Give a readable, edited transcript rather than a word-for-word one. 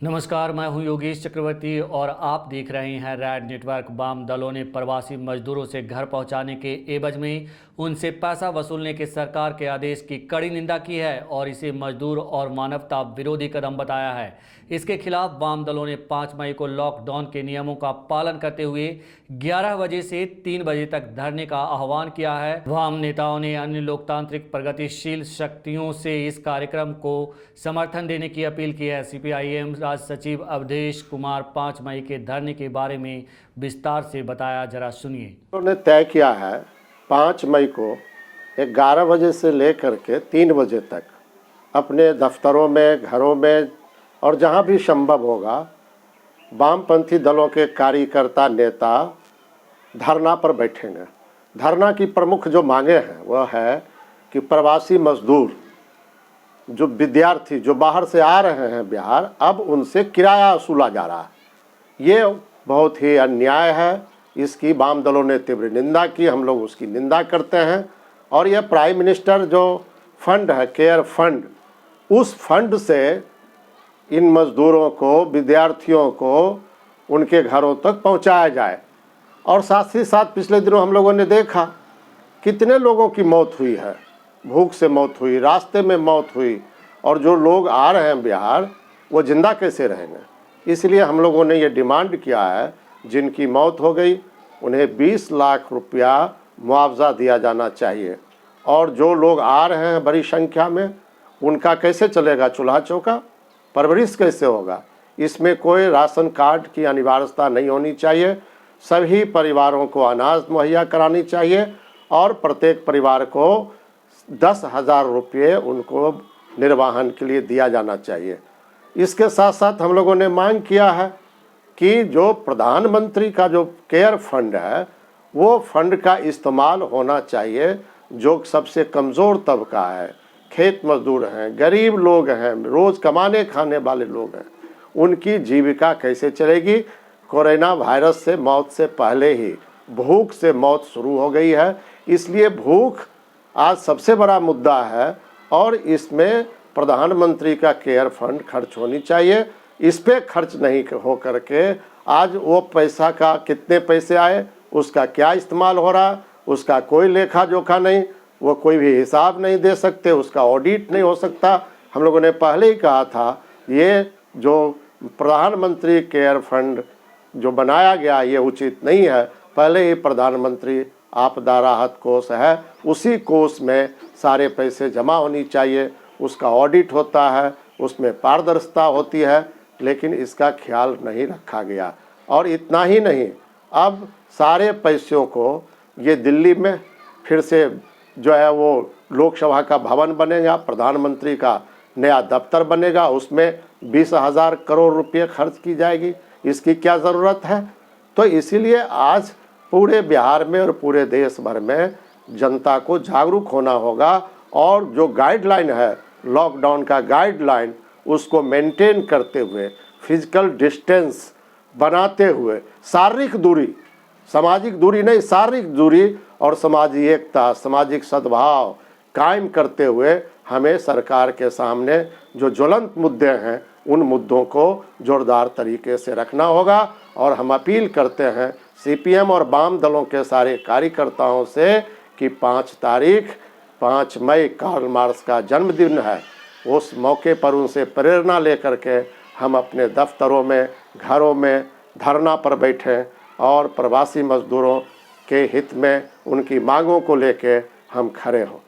नमस्कार, मैं हूं योगेश चक्रवर्ती और आप देख रहे हैं रैड नेटवर्क। वाम दलों ने प्रवासी मजदूरों से घर पहुंचाने के एवज में उनसे पैसा वसूलने के सरकार के आदेश की कड़ी निंदा की है और इसे मजदूर और मानवता विरोधी कदम बताया है। इसके खिलाफ वाम दलों ने 5 मई को लॉकडाउन के नियमों का पालन करते हुए 11 बजे से 3 बजे तक धरने का आह्वान किया है। वाम नेताओं ने अन्य लोकतांत्रिक प्रगतिशील शक्तियों से इस कार्यक्रम को समर्थन देने की अपील की है। सीपीआईएम राज्य सचिव अवधेश कुमार 5 मई के धरने के बारे में विस्तार से बताया, जरा सुनिए। उन्होंने तय किया है 5 मई को 11 बजे से लेकर के 3 बजे तक अपने दफ्तरों में, घरों में और जहां भी संभव होगा वामपंथी दलों के कार्यकर्ता नेता धरना पर बैठेंगे। धरना की प्रमुख जो मांगे हैं वह है कि प्रवासी मजदूर, जो विद्यार्थी जो बाहर से आ रहे हैं बिहार, अब उनसे किराया वसूला जा रहा है। ये बहुत ही अन्याय है। इसकी वाम दलों ने तीव्र निंदा की, हम लोग उसकी निंदा करते हैं। और यह प्राइम मिनिस्टर जो फंड है, केयर फंड, उस फंड से इन मजदूरों को, विद्यार्थियों को उनके घरों तक पहुंचाया जाए। और साथ ही साथ पिछले दिनों हम लोगों ने देखा कितने लोगों की मौत हुई है, भूख से मौत हुई, रास्ते में मौत हुई, और जो लोग आ रहे हैं बिहार वो जिंदा कैसे रहेंगे। इसलिए हम लोगों ने ये डिमांड किया है, जिनकी मौत हो गई उन्हें 20 लाख रुपया मुआवजा दिया जाना चाहिए। और जो लोग आ रहे हैं बड़ी संख्या में, उनका कैसे चलेगा चूल्हा चौका, परवरिश कैसे होगा। इसमें कोई राशन कार्ड की अनिवार्यता नहीं होनी चाहिए। सभी परिवारों को अनाज मुहैया करानी चाहिए और प्रत्येक परिवार को 10,000 रुपये उनको निर्वाहन के लिए दिया जाना चाहिए। इसके साथ साथ हम लोगों ने मांग किया है कि जो प्रधानमंत्री का जो केयर फंड है, वो फंड का इस्तेमाल होना चाहिए जो सबसे कमज़ोर तबका है, खेत मजदूर हैं, गरीब लोग हैं, रोज़ कमाने खाने वाले लोग हैं, उनकी जीविका कैसे चलेगी। कोरोना वायरस से मौत से पहले ही भूख से मौत शुरू हो गई है। इसलिए भूख आज सबसे बड़ा मुद्दा है और इसमें प्रधानमंत्री का केयर फंड खर्च होनी चाहिए। इस पे खर्च नहीं हो करके आज वो पैसा का कितने पैसे आए, उसका क्या इस्तेमाल हो रहा, उसका कोई लेखा जोखा नहीं, वो कोई भी हिसाब नहीं दे सकते, उसका ऑडिट नहीं हो सकता। हम लोगों ने पहले ही कहा था ये जो प्रधानमंत्री केयर फंड जो बनाया गया ये उचित नहीं है। पहले ही प्रधानमंत्री आपदा राहत कोष है, उसी कोष में सारे पैसे जमा होनी चाहिए, उसका ऑडिट होता है, उसमें पारदर्शिता होती है, लेकिन इसका ख्याल नहीं रखा गया। और इतना ही नहीं, अब सारे पैसों को ये दिल्ली में फिर से जो है वो लोकसभा का भवन बनेगा, प्रधानमंत्री का नया दफ्तर बनेगा, उसमें 20,000 करोड़ रुपये खर्च की जाएगी। इसकी क्या ज़रूरत है। तो इसीलिए आज पूरे बिहार में और पूरे देश भर में जनता को जागरूक होना होगा और जो गाइडलाइन है, लॉकडाउन का गाइडलाइन, उसको मेंटेन करते हुए, फिजिकल डिस्टेंस बनाते हुए, शारीरिक दूरी, सामाजिक दूरी नहीं, शारीरिक दूरी और सामाजिक एकता, सामाजिक सद्भाव कायम करते हुए हमें सरकार के सामने जो ज्वलंत मुद्दे हैं उन मुद्दों को जोरदार तरीके से रखना होगा। और हम अपील करते हैं सीपीएम और वाम दलों के सारे कार्यकर्ताओं से कि 5 मई कार्ल मार्क्स का जन्मदिन है, उस मौके पर उनसे प्रेरणा लेकर के हम अपने दफ्तरों में, घरों में धरना पर बैठें और प्रवासी मजदूरों के हित में उनकी मांगों को लेके हम खड़े हों।